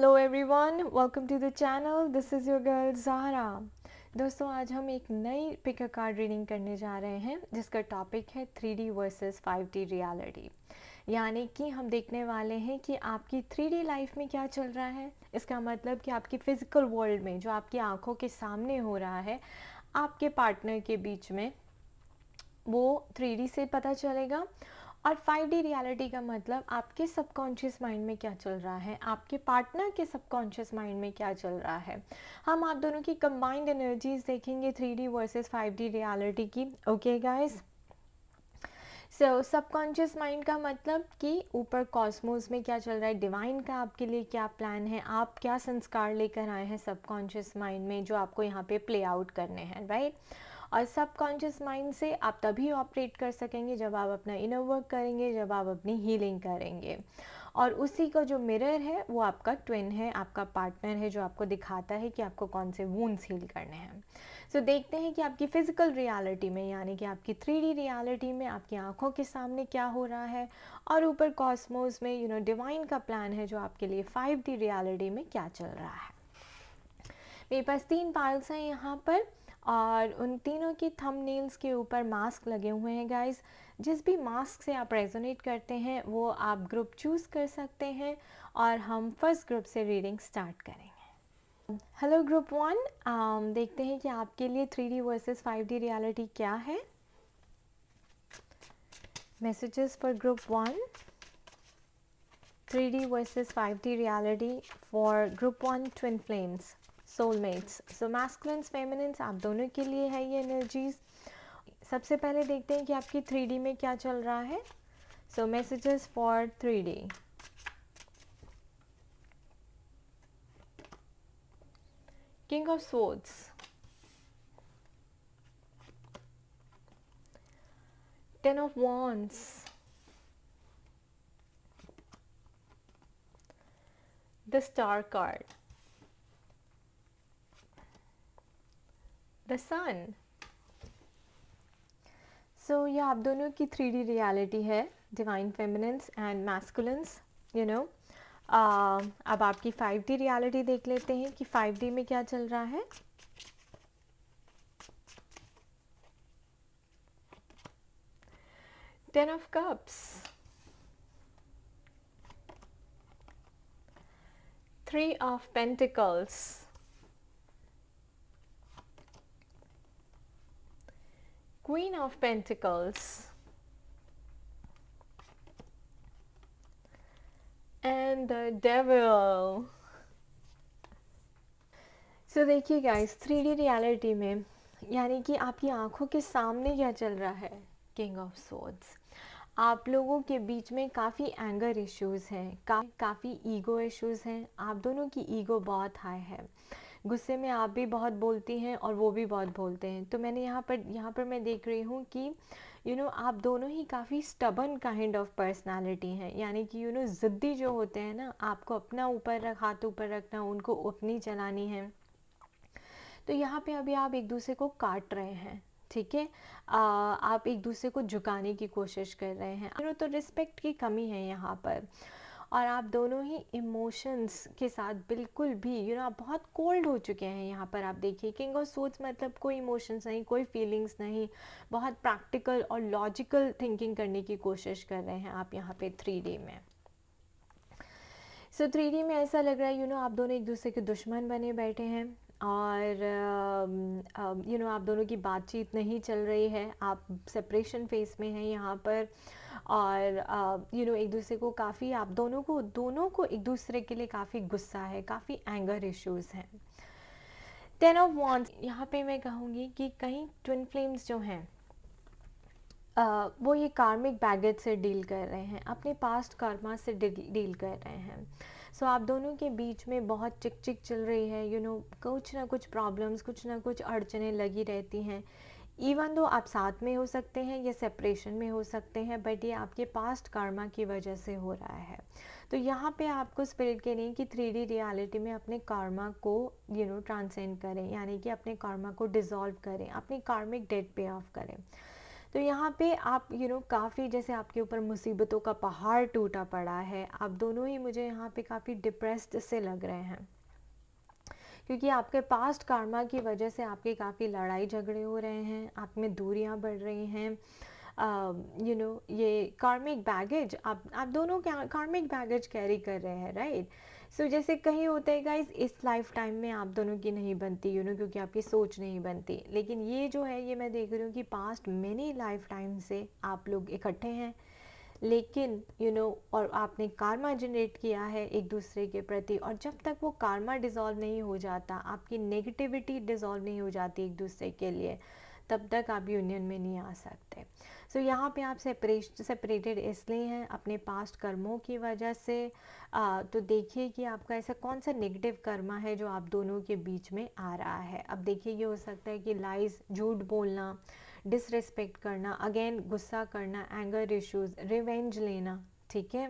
Hello everyone, welcome to the channel. This is your girl Zahra. दोस्तों, आज हम एक नई पिक अ कार्ड रीडिंग करने जा रहे हैं जिसका टॉपिक है 3D वर्सेस 5D रियलिटी। यानी कि हम देखने वाले हैं कि आपकी 3D लाइफ में क्या चल रहा है। इसका मतलब कि आपकी फ़िज़िकल वर्ल्ड में जो आपकी आंखों के सामने हो रहा है आपके पार्टनर के बीच में, वो 3D से पता चलेगा। और 5D रियलिटी का मतलब आपके सबकॉन्शियस माइंड में क्या चल रहा है, आपके पार्टनर के सबकॉन्शियस माइंड में क्या चल रहा है। हम आप दोनों की कंबाइंड एनर्जीज देखेंगे 3D वर्सेस 5D रियलिटी की। ओके गाइस, सो सबकॉन्शियस माइंड का मतलब कि ऊपर कॉस्मोस में क्या चल रहा है, डिवाइन का आपके लिए क्या प्लान है, आप क्या संस्कार लेकर आए हैं सबकॉन्शियस माइंड में जो आपको यहाँ पे प्ले आउट करने हैं, राइट। और सबकॉन्शियस माइंड से आप तभी ऑपरेट कर सकेंगे जब आप अपना इनर वर्क करेंगे, जब आप अपनी हीलिंग करेंगे। और उसी का जो मिरर है वो आपका ट्विन है, आपका पार्टनर है, जो आपको दिखाता है कि आपको कौन से वूंड्स हील करने हैं। सो देखते हैं कि आपकी फ़िज़िकल रियलिटी में, यानी कि आपकी 3D रियलिटी में आपकी आंखों के सामने क्या हो रहा है, और ऊपर कॉस्मोस में डिवाइन का प्लान है जो आपके लिए 5D रियलिटी में क्या चल रहा है। मेरे पास 3 पार्ट्स हैं यहाँ पर, और उन तीनों की थंबनेल्स के ऊपर मास्क लगे हुए हैं गाइस। जिस भी मास्क से आप रेजोनेट करते हैं वो आप ग्रुप चूज़ कर सकते हैं, और हम फर्स्ट ग्रुप से रीडिंग स्टार्ट करेंगे। हेलो ग्रुप 1, देखते हैं कि आपके लिए 3D वर्सेस 5D रियलिटी क्या है। Messages for group 1, 3D versus 5D reality for group 1 twin flames soulmates. So masculines feminines आप दोनों के लिए है ये एनर्जीज। सबसे पहले देखते हैं कि आपकी 3D में क्या चल रहा है। So messages for 3D। King of swords, ten of wands, the star card, the sun. So ये आप दोनों की 3D रियलिटी है, डिवाइन फेमिनिन्स एंड मैस्कुलिन्स, अब आपकी 5D रियलिटी देख लेते हैं कि 5D में क्या चल रहा है। Ten of cups, three of pentacles, queen of pentacles and the devil. So देखिए गाइस, 3D रियलिटी में यानी कि आपकी आंखों के सामने क्या चल रहा है। किंग ऑफ स्वॉर्ड्स, आप लोगों के बीच में काफ़ी एंगर इश्यूज़ हैं, काफ़ी ईगो इश्यूज़ हैं। आप दोनों की ईगो बहुत हाई है, गुस्से में आप भी बहुत बोलती हैं और वो भी बहुत बोलते हैं। तो मैंने यहाँ पर मैं देख रही हूँ कि आप दोनों ही काफ़ी स्टबन काइंड ऑफ पर्सनालिटी हैं, यानी कि ज़िद्दी जो होते हैं ना, आपको अपना हाथ ऊपर रखना, उनको अपनी चलानी है। तो यहाँ पे अभी आप एक दूसरे को काट रहे हैं, ठीक है। आप एक दूसरे को झुकाने की कोशिश कर रहे हैं, तो रिस्पेक्ट की कमी है यहाँ पर। और आप दोनों ही इमोशंस के साथ बिल्कुल भी आप बहुत कोल्ड हो चुके हैं यहाँ पर। आप देखिए, किंग ऑफ सोर्ड्स मतलब कोई इमोशंस नहीं, कोई फीलिंग्स नहीं, बहुत प्रैक्टिकल और लॉजिकल थिंकिंग करने की कोशिश कर रहे हैं आप यहाँ पे 3D में। सो 3D में ऐसा लग रहा है आप दोनों एक दूसरे के दुश्मन बने बैठे हैं, और आप दोनों की बातचीत नहीं चल रही है, आप सेपरेशन फेस में हैं यहाँ पर। और एक दूसरे को काफ़ी, आप दोनों को एक दूसरे के लिए काफ़ी गुस्सा है, काफ़ी एंगर इश्यूज़ हैं। 10 ऑफ वॉन्ड्स, यहाँ पे मैं कहूँगी कि कहीं ट्विन फ्लेम्स जो हैं वो ये कार्मिक बैगेज से डील कर रहे हैं, अपने पास्ट कर्मा से डील कर रहे हैं। सो आप दोनों के बीच में बहुत चिक चिक चल रही है, कुछ ना कुछ प्रॉब्लम्स, कुछ ना कुछ अड़चनें लगी रहती हैं। इवन दो आप साथ में हो सकते हैं या सेपरेशन में हो सकते हैं, बट ये आपके पास्ट कर्मा की वजह से हो रहा है। तो यहाँ पे आपको स्पिरिट कह रही है कि 3D रियलिटी में अपने कर्मा को ट्रांसेंड करें, यानी कि अपने कर्मा को डिसॉल्व करें, अपनी कार्मिक डेट पे ऑफ करें। तो यहाँ पे आप काफ़ी, जैसे आपके ऊपर मुसीबतों का पहाड़ टूटा पड़ा है, आप दोनों ही मुझे यहाँ पे काफ़ी डिप्रेस्ड से लग रहे हैं, क्योंकि आपके पास्ट कार्मा की वजह से आपके काफ़ी लड़ाई झगड़े हो रहे हैं, आप में दूरियां बढ़ रही हैं। ये कार्मिक बैगेज, आप दोनों कार्मिक बैगेज कैरी कर रहे हैं, राइट। सो जैसे कहीं होता है गाइस, इस लाइफ टाइम में आप दोनों की नहीं बनती, क्योंकि आपकी सोच नहीं बनती, लेकिन ये जो है, ये मैं देख रही हूँ कि पास्ट मेनी लाइफ टाइम से आप लोग इकट्ठे हैं, लेकिन और आपने कार्मा जनरेट किया है एक दूसरे के प्रति, और जब तक वो कार्मा डिज़ोल्व नहीं हो जाता, आपकी नेगेटिविटी डिज़ोल्व नहीं हो जाती एक दूसरे के लिए, तब तक आप यूनियन में नहीं आ सकते। सो यहाँ पे आप सेपरेटेड इसलिए हैं अपने पास्ट कर्मों की वजह से। तो देखिए कि आपका ऐसा कौन सा नेगेटिव कर्मा है जो आप दोनों के बीच में आ रहा है। अब देखिए, ये हो सकता है कि लाइज, झूठ बोलना, डिसरिस्पेक्ट करना, अगेन गुस्सा करना, एंगर इश्यूज, रिवेंज लेना, ठीक है,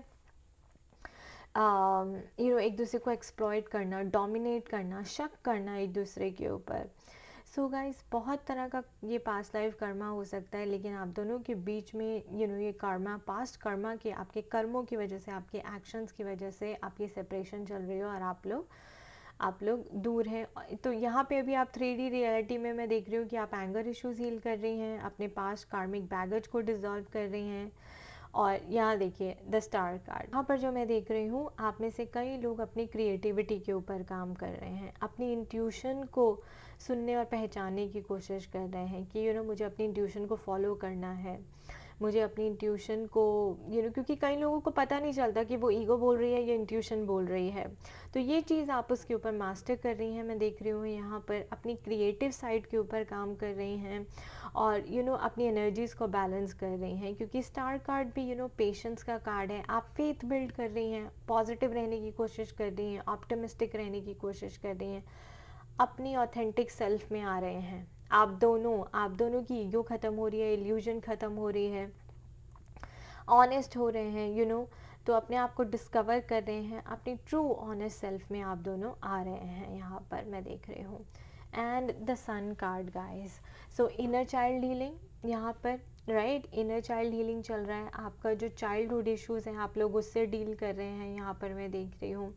एक दूसरे को एक्सप्लॉइट करना, डोमिनेट करना, शक करना एक दूसरे के ऊपर। सो गाइस, बहुत तरह का ये पास्ट लाइफ कर्मा हो सकता है, लेकिन आप दोनों के बीच में ये कर्मा, पास्ट कर्मा के, आपके कर्मों की वजह से, आपके एक्शंस की वजह से आपकी सेपरेशन चल रही है और आप लोग दूर हैं। तो यहाँ पे अभी आप 3D रियलिटी में मैं देख रही हूँ कि आप एंगर इश्यूज हील कर रही हैं, अपने पास्ट कार्मिक बैगेज को डिसॉल्व कर रही हैं। और यहाँ देखिए द स्टार कार्ड, यहाँ पर जो मैं देख रही हूँ, आप में से कई लोग अपनी क्रिएटिविटी के ऊपर काम कर रहे हैं, अपनी इंट्यूशन को सुनने और पहचानने की कोशिश कर रहे हैं कि मुझे अपनी इंट्यूशन को फॉलो करना है, मुझे अपनी इंट्यूशन को क्योंकि कई लोगों को पता नहीं चलता कि वो ईगो बोल रही है या इंट्यूशन बोल रही है। तो ये चीज़ आप उसके ऊपर मास्टर कर रही हैं, मैं देख रही हूँ यहाँ पर अपनी क्रिएटिव साइड के ऊपर काम कर रही हैं, और अपनी एनर्जीज़ को बैलेंस कर रही हैं, क्योंकि स्टार कार्ड भी पेशेंस का कार्ड है। आप फेथ बिल्ड कर रही हैं, पॉजिटिव रहने की कोशिश कर रही हैं, ऑप्टिमिस्टिक रहने की कोशिश कर रही हैं, अपनी ऑथेंटिक सेल्फ में आ रहे हैं। आप दोनों की ईगो ख़त्म हो रही है, इल्यूजन ख़त्म हो रही है, ऑनेस्ट हो रहे हैं, तो अपने आप को डिस्कवर कर रहे हैं, अपनी ट्रू ऑनेस्ट सेल्फ में आप दोनों आ रहे हैं, यहाँ पर मैं देख रही हूँ। And the sun card guys, so inner child healing यहाँ पर, राइट, इनर चाइल्ड हीलिंग चल रहा है। आपका जो चाइल्डहुड इश्यूज़ हैं, आप लोग उससे डील कर रहे हैं, यहाँ पर मैं देख रही हूँ।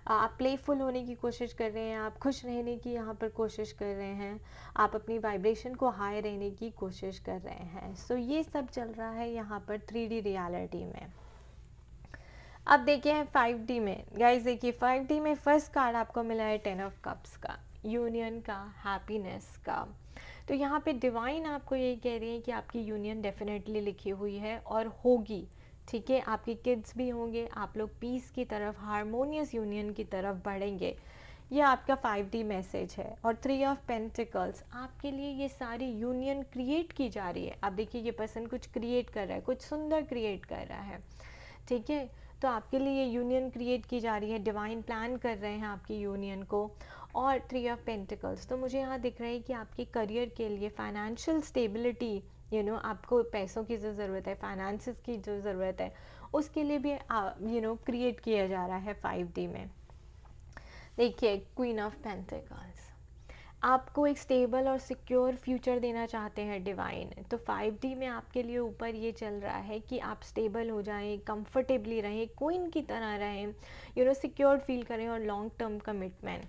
आप प्लेफुल होने की कोशिश कर रहे हैं, आप खुश रहने की यहाँ पर कोशिश कर रहे हैं, आप अपनी वाइब्रेशन को हाई रहने की कोशिश कर रहे हैं। सो ये सब चल रहा है यहाँ पर 3D रियलिटी में। अब देखिए हैं 5D में गाइस, देखिए 5D में फर्स्ट कार्ड आपको मिला है 10 ऑफ कप्स का, यूनियन का, हैप्पीनेस का। तो यहाँ पे डिवाइन आपको यही कह रही है कि आपकी यूनियन डेफिनेटली लिखी हुई है और होगी, ठीक है। आपके किड्स भी होंगे, आप लोग पीस की तरफ, हारमोनियस यूनियन की तरफ बढ़ेंगे। ये आपका 5D मैसेज है। और 3 ऑफ पेंटिकल्स, आपके लिए ये सारी यूनियन क्रिएट की जा रही है। अब देखिए, ये पर्सन कुछ क्रिएट कर रहा है, कुछ सुंदर क्रिएट कर रहा है, ठीक है। तो आपके लिए ये यूनियन क्रिएट की जा रही है, डिवाइन प्लान कर रहे हैं आपकी यूनियन को। और 3 ऑफ पेंटिकल्स, तो मुझे यहाँ दिख रहा है कि आपके करियर के लिए फाइनेंशियल स्टेबिलिटी, आपको पैसों की जो ज़रूरत है, फाइनेंसिस की जो ज़रूरत है, उसके लिए भी क्रिएट किया जा रहा है 5D में। देखिए क्वीन ऑफ पेंटिकल्स, आपको एक स्टेबल और सिक्योर फ्यूचर देना चाहते हैं डिवाइन। तो 5D में आपके लिए ऊपर ये चल रहा है कि आप स्टेबल हो जाएं, कंफर्टेबली रहें, क्वीन की तरह रहें, सिक्योर फील करें, और लॉन्ग टर्म कमिटमेंट,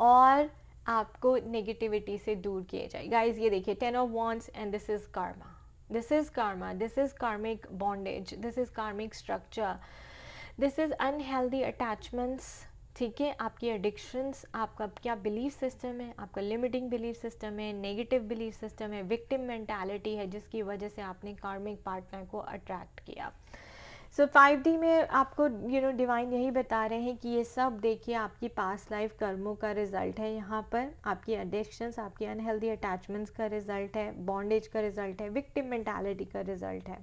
और आपको नेगेटिविटी से दूर किए जाए। गाइज ये देखिए 10 of wands, and this is karma, this is karma, this is karmic bondage, this is karmic structure, this is unhealthy attachments, ठीक है। आपकी एडिक्शंस, आपका क्या बिलीफ सिस्टम है, आपका लिमिटिंग बिलीफ सिस्टम है, नेगेटिव बिलीफ सिस्टम है, विक्टिम मेंटालिटी है, जिसकी वजह से आपने कार्मिक पार्टनर को अट्रैक्ट किया। सो 5D में आपको डिवाइन यही बता रहे हैं कि ये सब देखिए आपकी पास्ट लाइफ कर्मों का रिजल्ट है। यहाँ पर आपकी एडिक्शंस, आपकी अनहेल्दी अटैचमेंट्स का रिजल्ट है, बॉन्डेज का रिजल्ट है, विक्टिम मेंटालिटी का रिजल्ट है।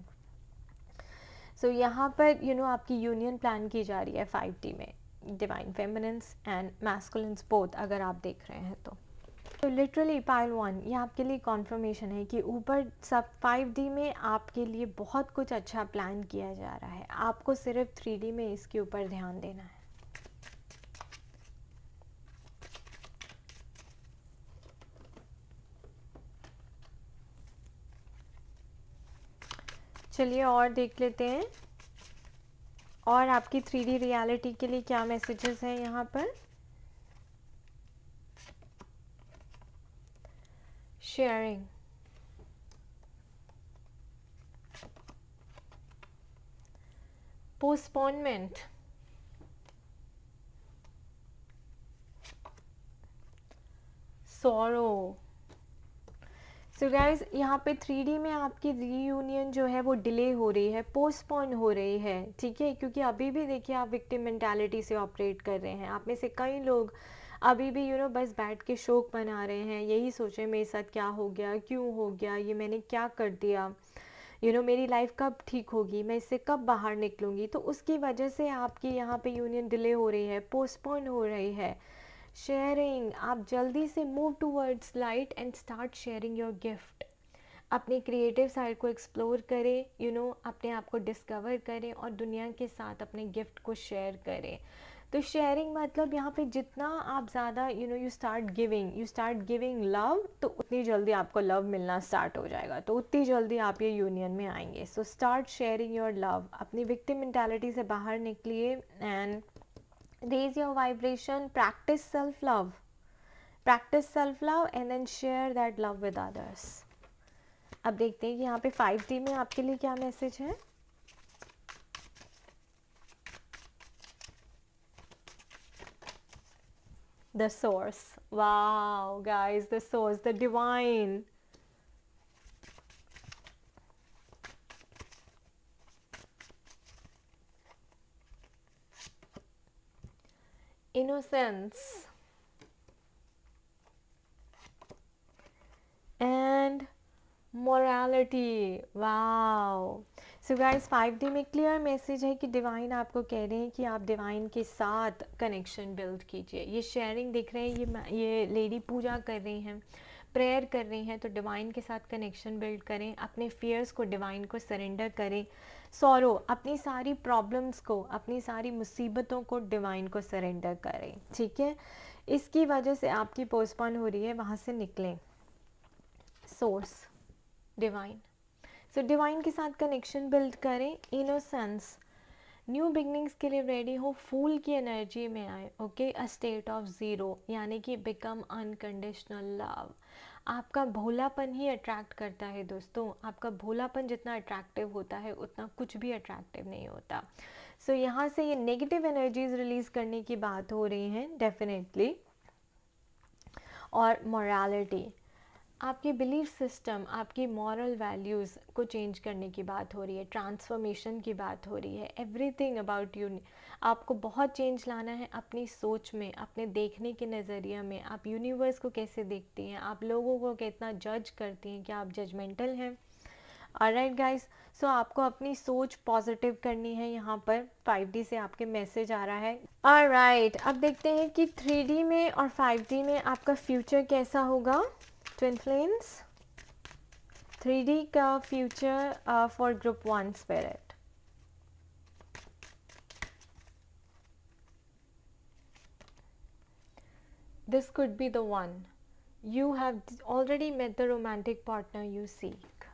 सो यहाँ पर आपकी यूनियन प्लान की जा रही है 5D में, divine feminines and masculines both, अगर आप देख रहे हैं तो लिटरली पाइल 1, ये आपके लिए कॉन्फर्मेशन है कि ऊपर सब 5D में आपके लिए बहुत कुछ अच्छा प्लान किया जा रहा है। आपको सिर्फ 3D में इसके ऊपर ध्यान देना है। चलिए और देख लेते हैं, और आपकी 3D रियलिटी के लिए क्या मैसेजेस हैं यहाँ पर। Sharing, postponement, sorrow. So guys यहाँ पे 3D में आपकी रीयूनियन जो है वो डिले हो रही है, पोस्टपोन हो रही है, ठीक है, क्योंकि अभी भी देखिए आप विक्टिम मेंटालिटी से ऑपरेट कर रहे हैं। आप में से कई लोग अभी भी बस बैठ के शोक मना रहे हैं, यही सोचे मेरे साथ क्या हो गया, क्यों हो गया, ये मैंने क्या कर दिया, मेरी लाइफ कब ठीक होगी, मैं इससे कब बाहर निकलूँगी। तो उसकी वजह से आपकी यहाँ पे यूनियन डिले हो रही है, पोस्टपोन हो रही है। शेयरिंग, आप जल्दी से move towards light and start sharing your gift. अपने क्रिएटिव साइड को एक्सप्लोर करें, अपने आप को डिस्कवर करें और दुनिया के साथ अपने गिफ्ट को शेयर करें। तो शेयरिंग मतलब यहाँ पे जितना आप ज़्यादा यू स्टार्ट गिविंग लव, तो उतनी जल्दी आपको लव मिलना स्टार्ट हो जाएगा, तो उतनी जल्दी आप ये यूनियन में आएंगे। So start sharing your love, अपनी विक्टिम मेंटालिटी से बाहर निकलिए and raise your vibration, practice self love and then share that love with others. अब देखते हैं कि यहाँ पे 5D में आपके लिए क्या मैसेज है। The source, wow guys, the source, the divine, innocence and morality, wow. So guys 5D में क्लियर मैसेज है कि डिवाइन आपको कह रहे हैं कि आप डिवाइन के साथ कनेक्शन बिल्ड कीजिए। ये शेयरिंग दिख रहे हैं, ये लेडी पूजा कर रही हैं, प्रेयर कर रही हैं, तो डिवाइन के साथ कनेक्शन बिल्ड करें, अपने फियर्स को डिवाइन को सरेंडर करें। सॉरो, अपनी सारी प्रॉब्लम्स को, अपनी सारी मुसीबतों को डिवाइन को सरेंडर करें, ठीक है। इसकी वजह से आपकी पोस्टपोन हो रही है, वहाँ से निकलें। सोर्स, डिवाइन, सो डिवाइन के साथ कनेक्शन बिल्ड करें। इनोसेंस, न्यू बिगनिंग्स के लिए रेडी हो, फूल की एनर्जी में आए, okay. A state of zero, यानी कि बिकम अनकंडीशनल लव। आपका भोलापन ही अट्रैक्ट करता है दोस्तों, आपका भोलापन जितना अट्रैक्टिव होता है उतना कुछ भी अट्रैक्टिव नहीं होता। सो यहाँ से ये नेगेटिव एनर्जीज रिलीज़ करने की बात हो रही है डेफिनेटली। और मोरालिटी, आपकी बिलीफ सिस्टम, आपकी मॉरल वैल्यूज़ को चेंज करने की बात हो रही है, ट्रांसफॉर्मेशन की बात हो रही है। एवरीथिंग अबाउट यू, आपको बहुत चेंज लाना है अपनी सोच में, अपने देखने के नज़रिया में। आप यूनिवर्स को कैसे देखती हैं, आप लोगों को कितना जज करती हैं, क्या आप जजमेंटल हैं। ऑलराइट गाइस, सो आपको अपनी सोच पॉजिटिव करनी है। यहाँ पर 5D से आपके मैसेज आ रहा है। ऑलराइट, अब देखते हैं कि 3D में और 5D में आपका फ्यूचर कैसा होगा। ट्विन फ्लेम्स, 3D का future for group 1 spirit. This could be the one. You have already met the romantic partner you seek.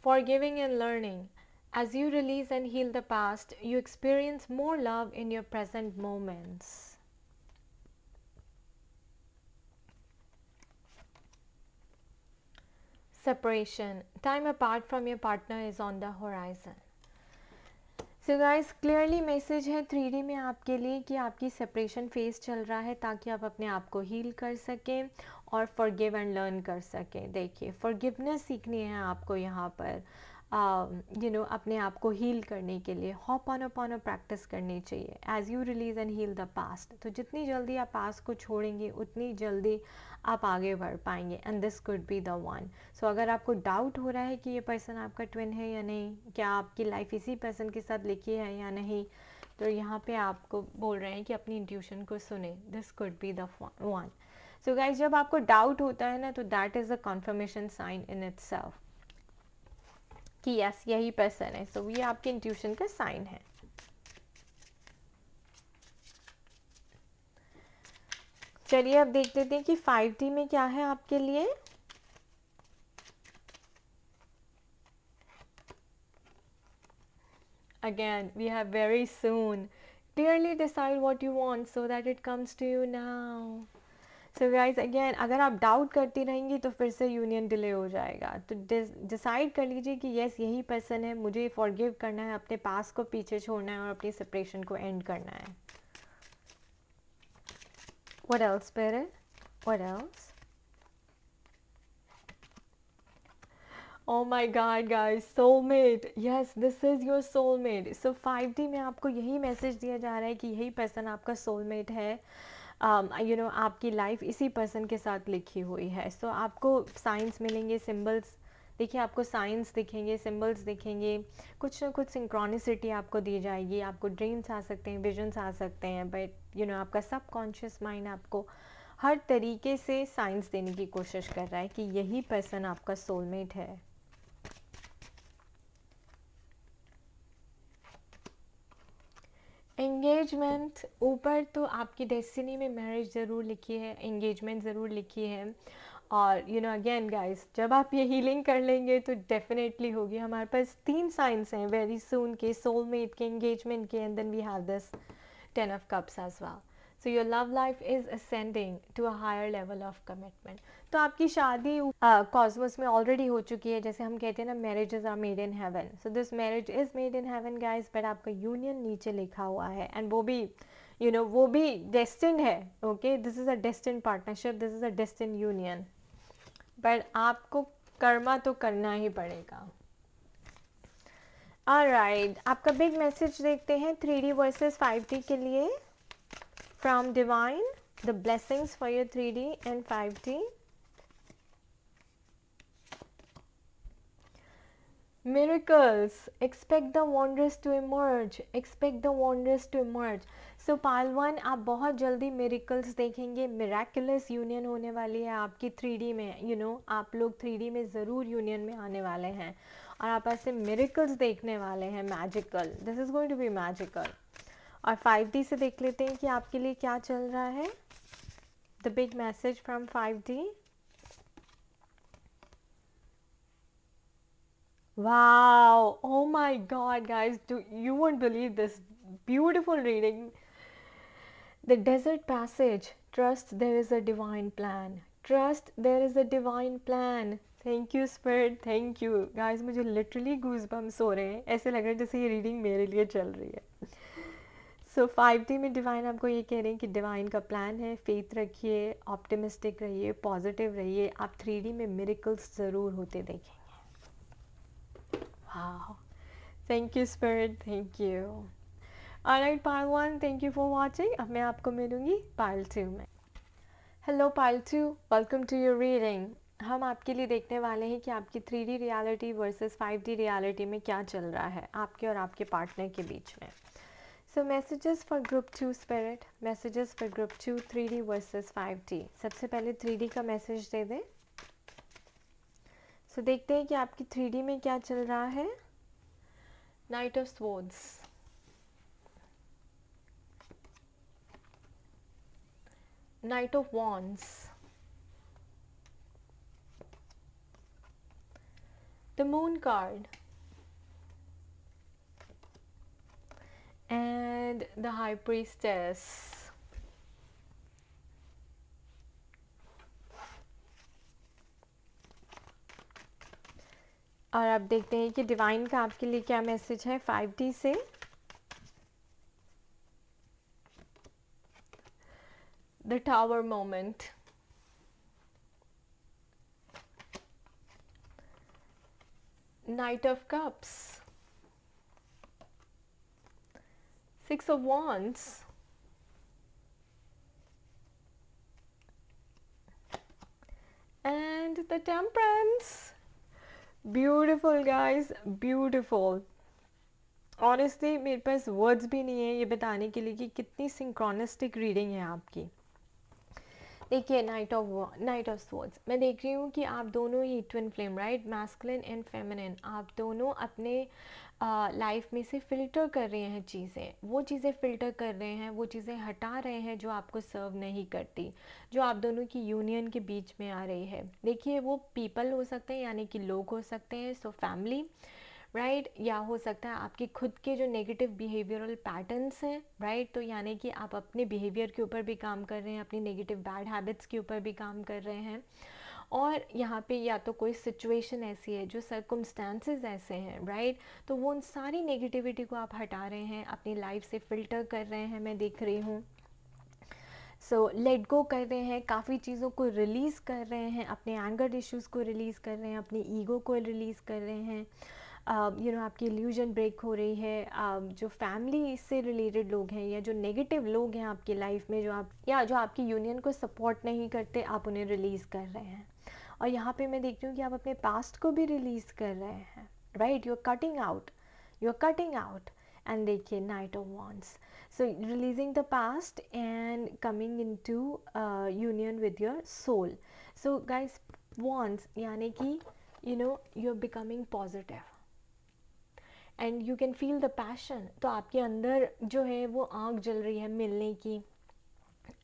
Forgiving and learning. As you release and heal the past, you experience more love in your present moments. Separation. Time apart from your partner is on the horizon. So guys clearly message है 3D में आपके लिए कि आपकी separation phase चल रहा है, ताकि आप अपने आप को हील कर सकें और फॉरगिव एंड लर्न कर सकें। देखिए, फॉरगिवनेस सीखनी है आपको यहाँ पर, अपने आप को हील करने के लिए हॉपॉनोपॉनो प्रैक्टिस करनी चाहिए। As you release and heal the past, तो जितनी जल्दी आप पास्ट को छोड़ेंगे उतनी जल्दी आप आगे बढ़ पाएंगे। And this could be the one. So अगर आपको डाउट हो रहा है कि ये पर्सन आपका ट्विन है या नहीं, क्या आपकी लाइफ इसी पर्सन के साथ लिखी है या नहीं, तो यहाँ पे आपको बोल रहे हैं कि अपनी इंट्यूशन को सुने। This could be the one. So guys, जब आपको डाउट होता है ना, तो that is a confirmation sign in itself कि यस यही पर्सन है। सो ये आपके इंट्यूशन का साइन है। चलिए अब देख लेते हैं कि 5D में क्या है आपके लिए। Again, we have very soon. Clearly decide what you want so that it comes to you now. So guys, again, अगर आप डाउट करती रहेंगी तो फिर से यूनियन डिले हो जाएगा। तो डिसाइड कर लीजिए कि यस यही पर्सन है, मुझे फॉरगिव करना है, अपने पास को पीछे छोड़ना है और अपनी सेपरेशन को एंड करना है। What else, Spirit? What else? Oh my God, guys, soulmate. Yes, this is your soulmate. So 5D में आपको यही मैसेज दिया जा रहा है कि यही पर्सन आपका सोलमेट है। आपकी लाइफ इसी पर्सन के साथ लिखी हुई है। सो आपको साइंस मिलेंगे, सिंबल्स देखिए, आपको साइंस दिखेंगे, सिंबल्स दिखेंगे, कुछ ना कुछ सिंक्रोनिसिटी आपको दी जाएगी। आपको ड्रीम्स आ सकते हैं, विजन्स आ सकते हैं, बट आपका सबकॉन्शियस माइंड आपको हर तरीके से साइंस देने की कोशिश कर रहा है कि यही पर्सन आपका सोलमेट है। एंगेजमेंट, ऊपर तो आपकी डेस्टिनी में मैरिज ज़रूर लिखी है, एंगेजमेंट ज़रूर लिखी है। और अगेन गाइस, जब आप ये हीलिंग कर लेंगे तो डेफिनेटली होगी। हमारे पास 3 साइंस हैं वेरी सून के, सोलमेट के, एंगेजमेंट के, and then we have this 10 of cups as well. So your love life is ascending to a higher level of commitment. तो आपकी शादी कॉस्मोस में ऑलरेडी हो चुकी है। जैसे हम कहते हैं ना, marriages are made in heaven. So this marriage is made in heaven guys, but आपका यूनियन नीचे लिखा हुआ है, एंड वो भी वो भी डेस्टिन्ड है। Okay, this is a destined partnership, this is a destined union, पर आपको कर्मा तो करना ही पड़ेगा। ऑलराइट, आपका बिग मैसेज देखते हैं 3D वर्सेस 5D के लिए from divine, the blessings for your 3D and 5D। Miracles, expect the wonders to emerge, expect the wonders to emerge. So Palawan, आप बहुत जल्दी miracles देखेंगे, miraculous union होने वाली है आपकी 3D में। आप लोग 3D में ज़रूर union में आने वाले हैं और आप ऐसे miracles देखने वाले हैं, magical. This is going to be magical. और 5D से देख लेते हैं कि आपके लिए क्या चल रहा है। The big message from 5D. Wow, oh my God, guys, you won't believe this beautiful reading. The desert passage. Trust there is a divine plan. Trust there is a divine plan. Thank you, Spirit. Thank you. Guys, मुझे literally goosebumps हो रहे हैं। ऐसे लग रहा है जैसे ये रीडिंग मेरे लिए चल रही है। सो 5D में डिवाइन आपको ये कह रहे हैं कि डिवाइन का प्लान है। फेथ रखिए, ऑप्टिमिस्टिक रहिए, पॉजिटिव रहिए। आप 3D में मिरेकल्स ज़रूर होते देखेंगे। Wow. Thank you, Spirit. Thank you. Alright, Pile 1, thank you for watching. अब मैं आपको मिलूँगी Pile 2 में। Hello, Pile 2. Welcome to your reading. हम आपके लिए देखने वाले हैं कि आपकी 3D reality versus 5D reality में क्या चल रहा है आपके और आपके पार्टनर के बीच में। So messages for group 2 Spirit. Messages for group 2 3D versus 5D. सबसे पहले 3D का मैसेज दे दें। So देखते हैं कि आपकी 3D में क्या चल रहा है। Knight of Swords, Knight of Wands, the Moon card, and the High Priestess. और अब देखते हैं कि डिवाइन का आपके लिए क्या मैसेज है 5D से। The Tower moment, Knight of Cups, Six of Wands, and the Temperance. Beautiful guys, beautiful. Honestly मेरे पास वर्ड्स भी नहीं है ये बताने के लिए कि कितनी सिंक्रोनिस्टिक रीडिंग है आपकी। देखिए, नाइट ऑफ स्वॉर्ड्स, मैं देख रही हूँ कि आप दोनों ही twin flame, right, masculine and feminine, आप दोनों अपने लाइफ में से फ़िल्टर कर रहे हैं चीज़ें, वो चीज़ें फ़िल्टर कर रहे हैं, वो चीज़ें हटा रहे हैं जो आपको सर्व नहीं करती, जो आप दोनों की यूनियन के बीच में आ रही है। देखिए वो पीपल हो सकते हैं, यानी कि लोग हो सकते हैं, सो फैमिली, राइट, या हो सकता है आपके खुद के जो नेगेटिव बिहेवियरल पैटर्न्स हैं, राइट, तो यानी कि आप अपने बिहेवियर के ऊपर भी काम कर रहे हैं, अपनी नेगेटिव बैड हैबिट्स के ऊपर भी काम कर रहे हैं। और यहाँ पे या तो कोई सिचुएशन ऐसी है, जो सर्कमस्टांसेस ऐसे हैं, राइट, तो वो उन सारी नेगेटिविटी को आप हटा रहे हैं, अपनी लाइफ से फ़िल्टर कर रहे हैं, मैं देख रही हूँ। सो लेट गो कर रहे हैं, काफ़ी चीज़ों को रिलीज़ कर रहे हैं, अपने एंगर इश्यूज़ को रिलीज़ कर रहे हैं, अपनी ईगो को रिलीज़ कर रहे हैं। आपकी इल्यूजन ब्रेक हो रही है। जो फैमिली से रिलेटेड लोग हैं या जो नेगेटिव लोग हैं आपकी लाइफ में, जो आपकी यूनियन को सपोर्ट नहीं करते, आप उन्हें रिलीज़ कर रहे हैं। और यहाँ पे मैं देखती हूँ कि आप अपने पास्ट को भी रिलीज़ कर रहे हैं, right, you are cutting out. And देखिए knight of wands, so releasing the past and coming into union with your soul. So guys, wands यानी कि you are becoming positive and you can feel the passion. तो आपके अंदर जो है वो आग जल रही है मिलने की,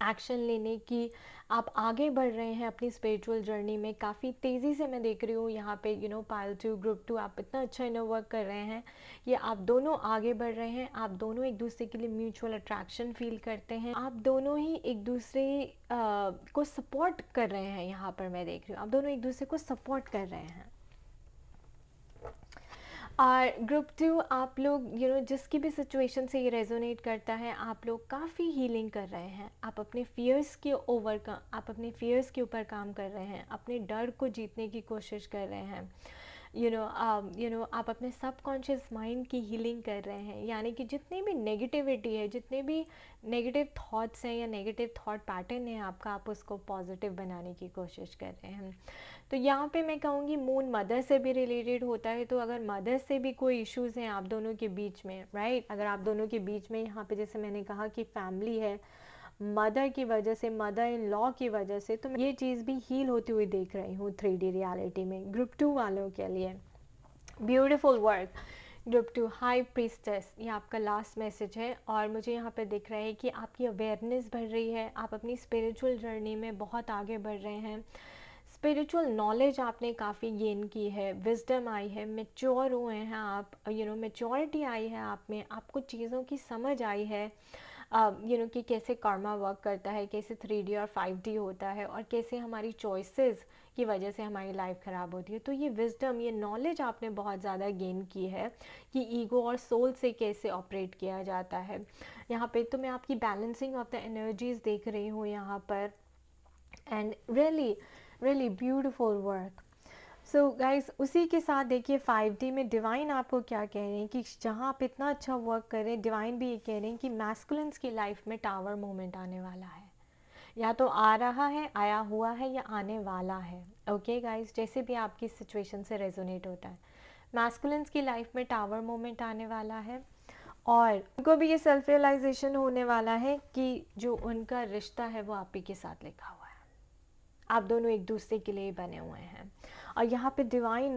एक्शन लेने की। आप आगे बढ़ रहे हैं अपनी स्पिरिचुअल जर्नी में काफ़ी तेज़ी से। मैं देख रही हूँ यहाँ पे पाइल 2 ग्रुप 2, आप इतना अच्छा इनर वर्क कर रहे हैं, ये आप दोनों आगे बढ़ रहे हैं। आप दोनों एक दूसरे के लिए म्यूचुअल अट्रैक्शन फील करते हैं, आप दोनों ही एक दूसरे को सपोर्ट कर रहे हैं। यहाँ पर मैं देख रही हूँ आप दोनों एक दूसरे को सपोर्ट कर रहे हैं। और ग्रुप 2, आप लोग जिसकी भी सिचुएशन से ये रेजोनेट करता है, आप लोग काफ़ी हीलिंग कर रहे हैं। आप अपने फियर्स के ऊपर काम कर रहे हैं, अपने डर को जीतने की कोशिश कर रहे हैं। आप अपने सबकॉन्शियस माइंड की हीलिंग कर रहे हैं, यानी कि जितनी भी नेगेटिविटी है, जितने भी नेगेटिव थॉट्स हैं या नेगेटिव थॉट पैटर्न है आपका, आप उसको पॉजिटिव बनाने की कोशिश कर रहे हैं। तो यहाँ पे मैं कहूँगी मून मदर से भी रिलेटेड होता है। तो अगर मदर से भी कोई इश्यूज़ हैं आप दोनों के बीच में, राइट, अगर आप दोनों के बीच में यहाँ पे जैसे मैंने कहा कि फैमिली है, मदर की वजह से, मदर इन लॉ की वजह से, तो मैं ये चीज़ भी हील होती हुई देख रही हूँ 3D रियलिटी में ग्रुप 2 वालों के लिए। Beautiful work group 2, high priestess, ये आपका लास्ट मैसेज है। और मुझे यहाँ पे दिख रहा है कि आपकी अवेयरनेस बढ़ रही है, आप अपनी स्पिरिचुअल जर्नी में बहुत आगे बढ़ रहे हैं। स्पिरिचुअल नॉलेज आपने काफ़ी गेन की है, विजडम आई है, मेच्योर हुए हैं आप, मेच्योरिटी आई है आप में, आपको चीज़ों की समझ आई है, कि कैसे कर्मा वर्क करता है, कैसे 3D और 5D होता है, और कैसे हमारी चॉइसेस की वजह से हमारी लाइफ ख़राब होती है। तो ये विजडम, ये नॉलेज आपने बहुत ज़्यादा गेन की है कि ईगो और सोल से कैसे ऑपरेट किया जाता है। यहाँ पे तो मैं आपकी बैलेंसिंग ऑफ द एनर्जीज़ देख रही हूँ यहाँ पर, and really beautiful work. So guys, उसी के साथ देखिए 5D में डिवाइन आपको क्या कह रहे हैं कि जहाँ आप इतना अच्छा वर्क कर रहे हैं, डिवाइन भी ये कह रहे हैं कि मैस्कुलिन्स की लाइफ में टावर मोमेंट आने वाला है, या तो आ रहा है, आया हुआ है, या आने वाला है। ओके गाइस, जैसे भी आपकी सिचुएशन से रेजोनेट होता है, मैस्कुलिन्स की लाइफ में टावर मोमेंट आने वाला है, और उनको भी ये सेल्फ रियलाइजेशन होने वाला है कि जो उनका रिश्ता है वो आप ही के साथ लिखा हुआ है, आप दोनों एक दूसरे के लिए बने हुए हैं। और यहाँ पे डिवाइन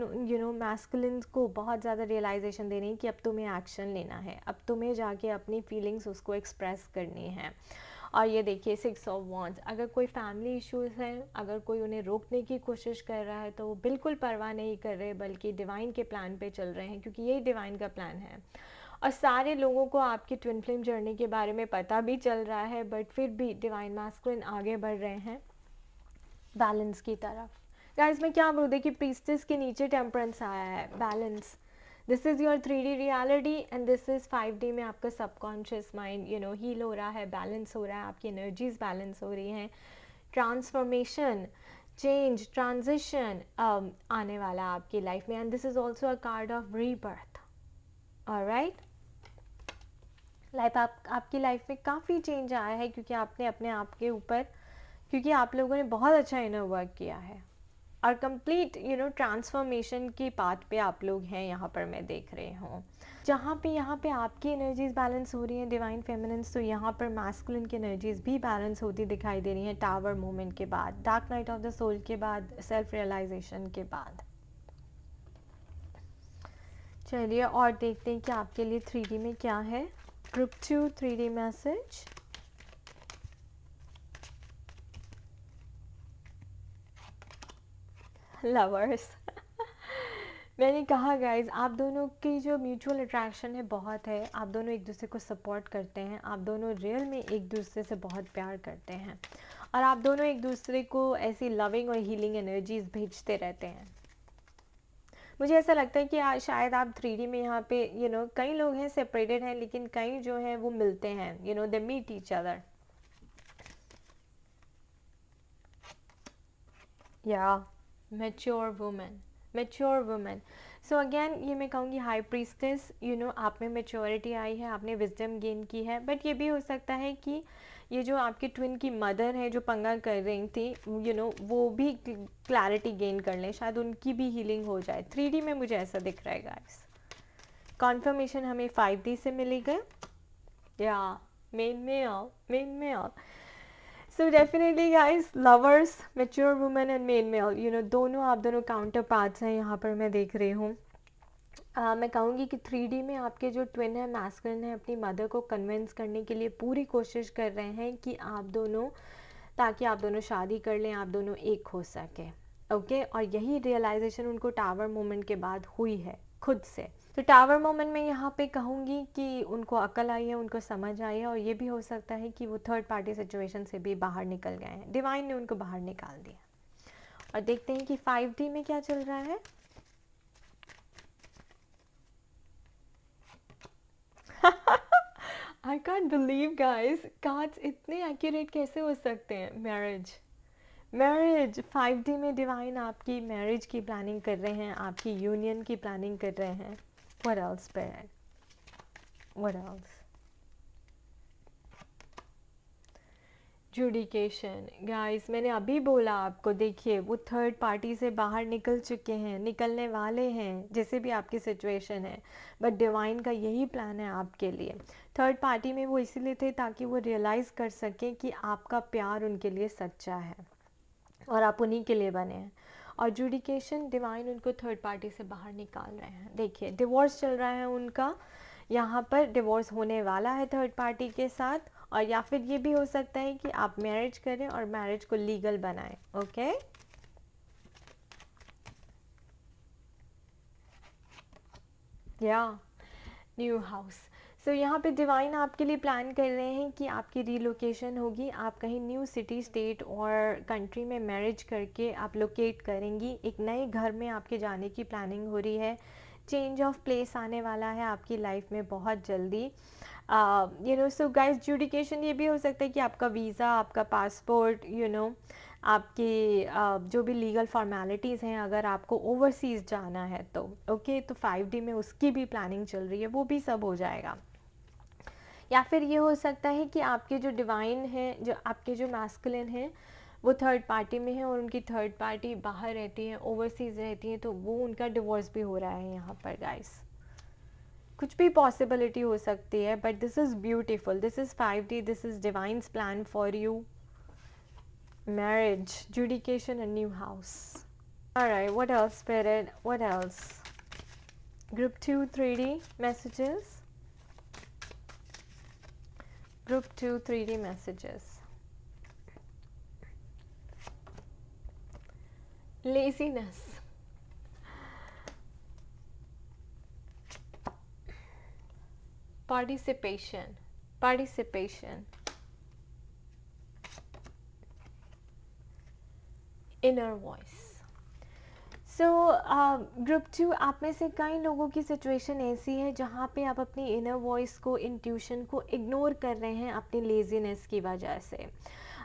मैस्कुलिन को बहुत ज़्यादा रियलाइजेशन दे रही है कि अब तुम्हें एक्शन लेना है, अब तुम्हें जाके अपनी फीलिंग्स उसको एक्सप्रेस करनी है। और ये देखिए 6 ऑफ वॉन्ड्स, अगर कोई फैमिली इश्यूज़ हैं, अगर कोई उन्हें रोकने की कोशिश कर रहा है, तो वो बिल्कुल परवाह नहीं कर रहे, बल्कि डिवाइन के प्लान पे चल रहे हैं, क्योंकि यही डिवाइन का प्लान है। और सारे लोगों को आपकी ट्विन फ्लेम जर्नी के बारे में पता भी चल रहा है, बट फिर भी डिवाइन मैस्कुलिन आगे बढ़ रहे हैं बैलेंस की तरफ। गाइस, मैं क्या बोलूँ, देखिए प्रीस्टेस के नीचे टेम्परेंस आया है, balance. This is your 3D reality and this is 5D में आपका सबकॉन्शियस माइंड हील हो रहा है, बैलेंस हो रहा है, आपकी एनर्जीज बैलेंस हो रही हैं, ट्रांसफॉर्मेशन, चेंज, ट्रांजिशन आने वाला है आपकी लाइफ में। And this is also a card of rebirth. Alright, आपकी लाइफ में काफ़ी चेंज आया है, क्योंकि आपने अपने आप के ऊपर, क्योंकि आप लोगों ने बहुत अच्छा इनर वर्क किया है, और कंप्लीट ट्रांसफॉर्मेशन की पाथ पे आप लोग हैं। यहाँ पर मैं देख रही हूँ जहाँ पे आपकी एनर्जीज बैलेंस हो रही हैं, डिवाइन फेमिनिन्स, तो यहाँ पर मैस्कुलिन की एनर्जीज भी बैलेंस होती दिखाई दे रही हैं, टावर मोमेंट के बाद, dark night of the soul के बाद, सेल्फ रियलाइजेशन के बाद। चलिए और देखते हैं कि आपके लिए 3D में क्या है। Group 2 3D message. लवर्स। मैंने कहा गाइज, आप दोनों की जो म्यूचुअल अट्रैक्शन है बहुत है, आप दोनों एक दूसरे को सपोर्ट करते हैं, आप दोनों रियल में एक दूसरे से बहुत प्यार करते हैं और आप दोनों एक दूसरे को ऐसी लविंग और हीलिंग एनर्जीज भेजते रहते हैं। मुझे ऐसा लगता है कि शायद आप 3D में यहाँ पे कई लोग हैं सेपरेटेड हैं, लेकिन कई जो हैं वो मिलते हैं, दे मीट ईच अदर। या mature women, mature women. So again ये मैं कहूँगी हाई प्रीस्टेस, आप में मैच्योरिटी आई है, आपने विजडम गेन की है। बट ये भी हो सकता है कि ये जो आपके ट्विन की मदर है जो पंगा कर रही थी, वो भी क्लैरिटी गेन कर लें, शायद उनकी भी हीलिंग हो जाए। 3D में मुझे ऐसा दिख रहा है गाइस। कॉन्फर्मेशन हमें 5D से मिलेगा। या मेन में आओ। So definitely guys, lovers, mature woman and main male, दोनों आप दोनों काउंटर पार्ट्स हैं यहाँ पर मैं देख रही हूँ। मैं कहूँगी कि 3D में आपके जो ट्विन है, मैस्कुलिन है, अपनी मदर को कन्विंस करने के लिए पूरी कोशिश कर रहे हैं कि आप दोनों, ताकि आप दोनों शादी कर लें, आप दोनों एक हो सके। ओके, और यही रियलाइजेशन उनको टावर मोमेंट के बाद हुई है खुद से। तो टावर मोमेंट में यहाँ पे कहूँगी कि उनको अकल आई है, उनको समझ आई है, और ये भी हो सकता है कि वो थर्ड पार्टी सिचुएशन से भी बाहर निकल गए हैं, डिवाइन ने उनको बाहर निकाल दिया। और देखते हैं कि 5D में क्या चल रहा है। I can't believe guys, cards इतने एक्यूरेट कैसे हो सकते हैं। मैरिज, मैरिज 5D में डिवाइन आपकी मैरिज की प्लानिंग कर रहे हैं, आपकी यूनियन की प्लानिंग कर रहे हैं। What else parent, what else. जुडिकेशन गाइस, मैंने अभी बोला आपको, देखिए वो थर्ड पार्टी से बाहर निकल चुके हैं, निकलने वाले हैं, जैसे भी आपकी सिचुएशन है। बट डिवाइन का यही प्लान है आपके लिए। थर्ड पार्टी में वो इसीलिए थे ताकि वो रियलाइज़ कर सकें कि आपका प्यार उनके लिए सच्चा है और आप उन्हीं के लिए बने हैं। और जुडिकेशन, डिवाइन उनको थर्ड पार्टी से बाहर निकाल रहे हैं। देखिए डिवोर्स चल रहा है उनका, यहाँ पर डिवोर्स होने वाला है थर्ड पार्टी के साथ। और या फिर ये भी हो सकता है कि आप मैरिज करें और मैरिज को लीगल बनाएं। ओके, या न्यू हाउस। सो यहाँ पे डिवाइन आपके लिए प्लान कर रहे हैं कि आपकी रीलोकेशन होगी, आप कहीं न्यू सिटी, स्टेट और कंट्री में मैरिज करके आप लोकेट करेंगी। एक नए घर में आपके जाने की प्लानिंग हो रही है। चेंज ऑफ प्लेस आने वाला है आपकी लाइफ में बहुत जल्दी। सो गाइस, जुडिकेशन ये भी हो सकता है कि आपका वीज़ा, आपका पासपोर्ट, आपकी जो भी लीगल फॉर्मेलिटीज़ हैं, अगर आपको ओवरसीज़ जाना है तो ओके, तो 5D में उसकी भी प्लानिंग चल रही है, वो भी सब हो जाएगा। या फिर ये हो सकता है कि आपके जो डिवाइन हैं, जो आपके जो मैस्कुलिन हैं, वो थर्ड पार्टी में है और उनकी थर्ड पार्टी बाहर रहती है, ओवरसीज़ रहती है, तो वो उनका डिवोर्स भी हो रहा है यहाँ पर गाइस। कुछ भी पॉसिबिलिटी हो सकती है, but this is beautiful, this is 5D, this is divine's plan for you. Marriage, judication, a new house. Alright, what else, Spirit? What else? Group 2 3D messages. Group 2 3D messages. Laziness. Participation. Participation. Inner voice. So group 2 आप में से कई लोगों की situation ऐसी है जहाँ पे आप अपनी इनर वॉइस को, इंट्यूशन को इग्नोर कर रहे हैं अपनी लेजीनेस की वजह से।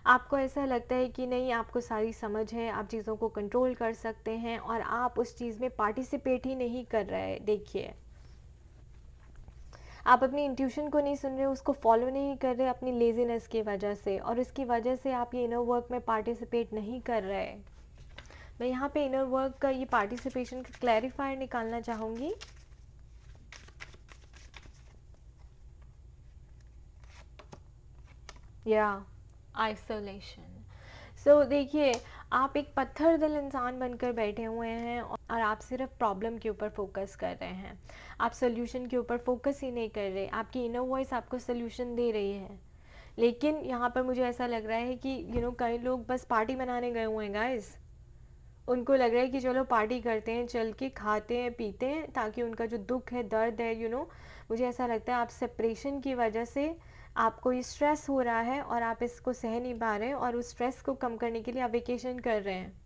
आपको ऐसा लगता है कि नहीं, आपको सारी समझ है, आप चीज़ों को कंट्रोल कर सकते हैं, और आप उस चीज़ में पार्टिसिपेट ही नहीं कर रहे। देखिए, आप अपनी इंट्यूशन को नहीं सुन रहे, उसको फॉलो नहीं कर रहे अपनी लेजीनेस की वजह से, और उसकी वजह से आप ये इनर वर्क में पार्टिसिपेट नहीं कर रहे। मैं यहाँ पे इनर वर्क का ये पार्टिसिपेशन का क्लैरिफायर निकालना चाहूँगी। या आइसोलेशन। सो देखिए, आप एक पत्थर दिल इंसान बनकर बैठे हुए हैं और और आप सिर्फ प्रॉब्लम के ऊपर फोकस कर रहे हैं, आप सोल्यूशन के ऊपर फोकस ही नहीं कर रहे। आपकी इनर वॉइस आपको सोल्यूशन दे रही है, लेकिन यहाँ पर मुझे ऐसा लग रहा है कि कई लोग बस पार्टी मनाने गए हुए हैं गाइस। उनको लग रहा है कि चलो पार्टी करते हैं, चल के खाते हैं पीते हैं, ताकि उनका जो दुख है, दर्द है, मुझे ऐसा लगता है आप सेपरेशन की वजह से आपको ये स्ट्रेस हो रहा है और आप इसको सह नहीं पा रहे हैं, और उस स्ट्रेस को कम करने के लिए आप वेकेशन कर रहे हैं,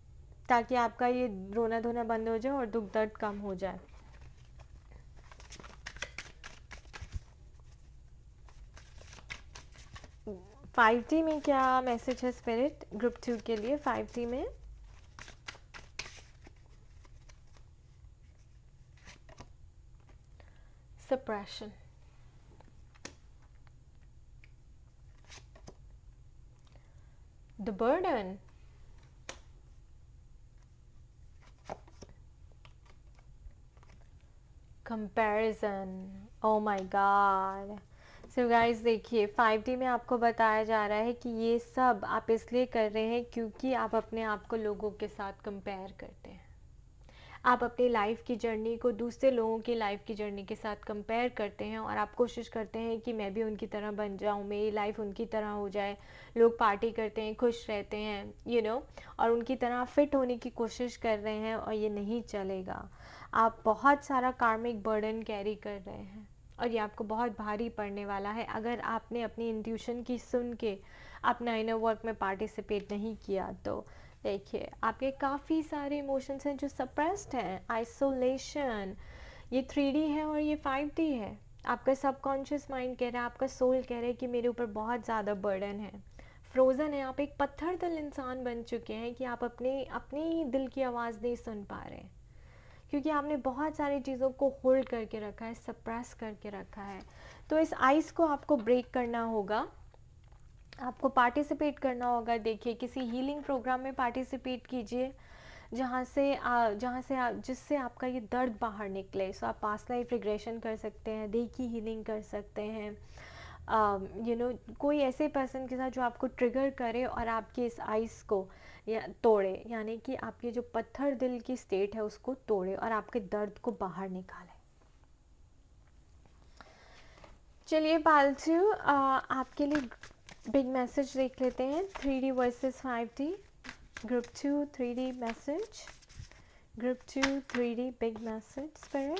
ताकि आपका ये रोना धोना बंद हो जाए और दुख दर्द कम हो जाए। फाइव टी में क्या मैसेज है स्पिरिट ग्रुप 2 के लिए? 5T में suppression, the burden, comparison, oh my god। So guys देखिए, 5D में आपको बताया जा रहा है कि ये सब आप इसलिए कर रहे हैं क्योंकि आप अपने आप को लोगों के साथ कंपेयर करते हैं। आप अपनी लाइफ की जर्नी को दूसरे लोगों की लाइफ की जर्नी के साथ कंपेयर करते हैं, और आप कोशिश करते हैं कि मैं भी उनकी तरह बन जाऊं, मेरी लाइफ उनकी तरह हो जाए। लोग पार्टी करते हैं, खुश रहते हैं, और उनकी तरह फिट होने की कोशिश कर रहे हैं, और ये नहीं चलेगा। आप बहुत सारा कार्मिक बर्डन कैरी कर रहे हैं, और ये आपको बहुत भारी पड़ने वाला है अगर आपने अपनी इंट्यूशन की सुन के अपना इनर वर्क में पार्टिसिपेट नहीं किया। तो देखिए, आपके काफ़ी सारे इमोशंस हैं जो सप्रेस्ड हैं। आइसोलेशन, ये 3D है और ये 5D है। आपका सबकॉन्शियस माइंड कह रहा है, आपका सोल कह रहा है कि मेरे ऊपर बहुत ज़्यादा बर्डन है। फ्रोज़न है, आप एक पत्थर दिल इंसान बन चुके हैं कि आप अपनी ही दिल की आवाज़ नहीं सुन पा रहे हैं, क्योंकि आपने बहुत सारी चीज़ों को होल्ड करके रखा है, सप्रेस करके रखा है। तो इस आइस को आपको ब्रेक करना होगा, आपको पार्टिसिपेट करना होगा। देखिए, किसी हीलिंग प्रोग्राम में पार्टिसिपेट कीजिए जिससे आपका ये दर्द बाहर निकले। सो आप पास्ट लाइफ रिग्रेशन कर सकते हैं, रेकी हीलिंग कर सकते हैं, कोई ऐसे पर्सन के साथ जो आपको ट्रिगर करे और आपके इस आइस को तोड़े, यानी कि आपके जो पत्थर दिल की स्टेट है उसको तोड़े और आपके दर्द को बाहर निकाले। चलिए पालतू, आपके लिए बिग मैसेज देख लेते हैं। 3D versus 5D, group 2 3D message, group 2 3D big message spirit.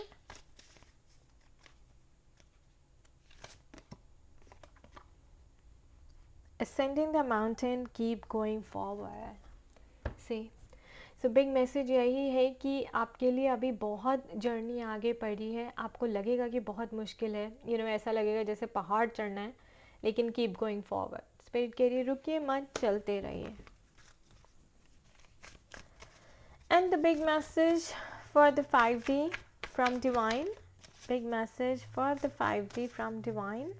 Ascending the mountain, keep going forward। See, so big message यही है कि आपके लिए अभी बहुत जर्नी आगे पड़ी है। आपको लगेगा कि बहुत मुश्किल है, ऐसा लगेगा जैसे पहाड़ चढ़ना है, लेकिन कीप गोइंग फॉरवर्ड। स्पिरिट के लिए रुकिए मत, चलते रहिए। And the big message for the 5D from divine, big message for the 5D from divine.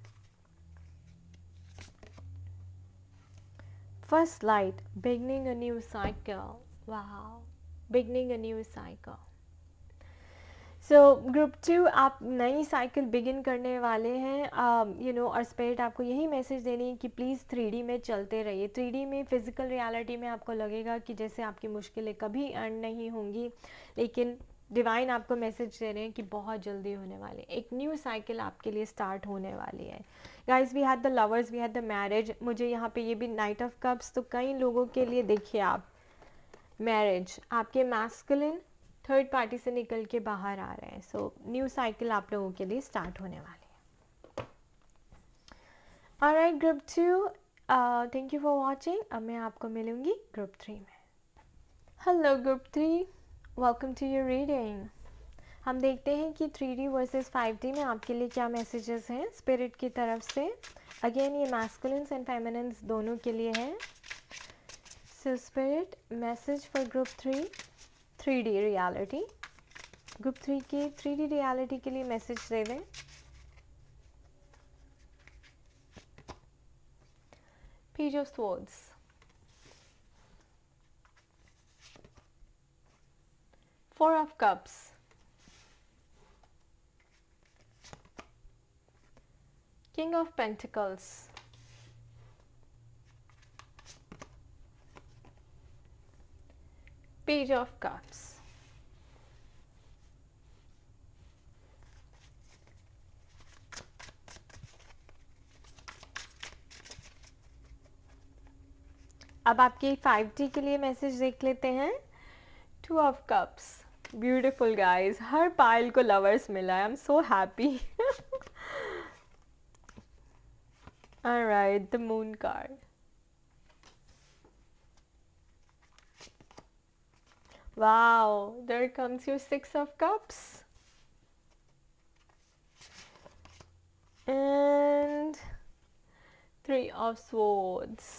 First light, beginning a new cycle. Wow, beginning a new cycle. So group 2 आप नई cycle begin करने वाले हैं, और spirit आपको यही message देनी है कि प्लीज़ 3D में चलते रहिए। 3D में फिज़िकल रियलिटी में आपको लगेगा कि जैसे आपकी मुश्किलें कभी एंड नहीं होंगी, लेकिन डिवाइन आपको मैसेज दे रहे हैं कि बहुत जल्दी होने वाली, एक न्यू साइकिल आपके लिए स्टार्ट होने वाली है। Guys, we had the lovers, we had the marriage. मुझे यहाँ पे ये भी नाइट ऑफ कप्स, तो कई लोगों के लिए देखिए आप मैरिज, आपके मैस्कुलिन थर्ड पार्टी से निकल के बाहर आ रहे हैं। सो न्यू साइकिल आप लोगों के लिए स्टार्ट होने वाली है। Alright group 2, thank you for watching. अब मैं आपको मिलूंगी ग्रुप 3 में। Hello group 3, welcome to your reading. हम देखते हैं कि 3D वर्सेस 5D में आपके लिए क्या मैसेजेस हैं स्पिरिट की तरफ से। अगेन ये मैस्कुलिन्स एंड फेमिनिन्स दोनों के लिए है। So spirit message for group 3 3D reality, group 3 की 3D रियलिटी के लिए मैसेज दे दें। Page of swords, four of cups, king of pentacles, page of cups. अब आपके 5D के लिए मैसेज देख लेते हैं। 2 of Cups, ब्यूटिफुल गाइज, हर पायल को लवर्स मिला है, I am so happy. Alright, the moon card. Wow, there comes your 6 of Cups. And 3 of Swords.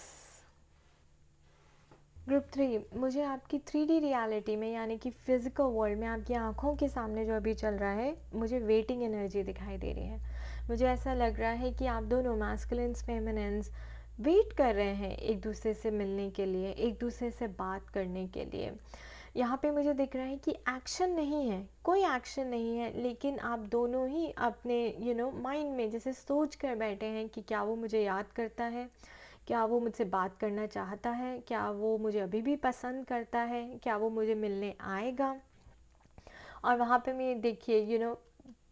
Group 3, मुझे आपकी 3D रियलिटी में यानी कि फिज़िकल वर्ल्ड में आपकी आंखों के सामने जो अभी चल रहा है, मुझे वेटिंग एनर्जी दिखाई दे रही है। मुझे ऐसा लग रहा है कि आप दोनों मैस्कुलिन्स फेमिनिन्स वेट कर रहे हैं एक दूसरे से मिलने के लिए, एक दूसरे से बात करने के लिए। यहाँ पे मुझे दिख रहा है कि एक्शन नहीं है, कोई एक्शन नहीं है, लेकिन आप दोनों ही अपने माइंड में जैसे सोच कर बैठे हैं कि क्या वो मुझे याद करता है, क्या वो मुझसे बात करना चाहता है, क्या वो मुझे अभी भी पसंद करता है, क्या वो मुझे मिलने आएगा। और वहाँ पे मैं देखिए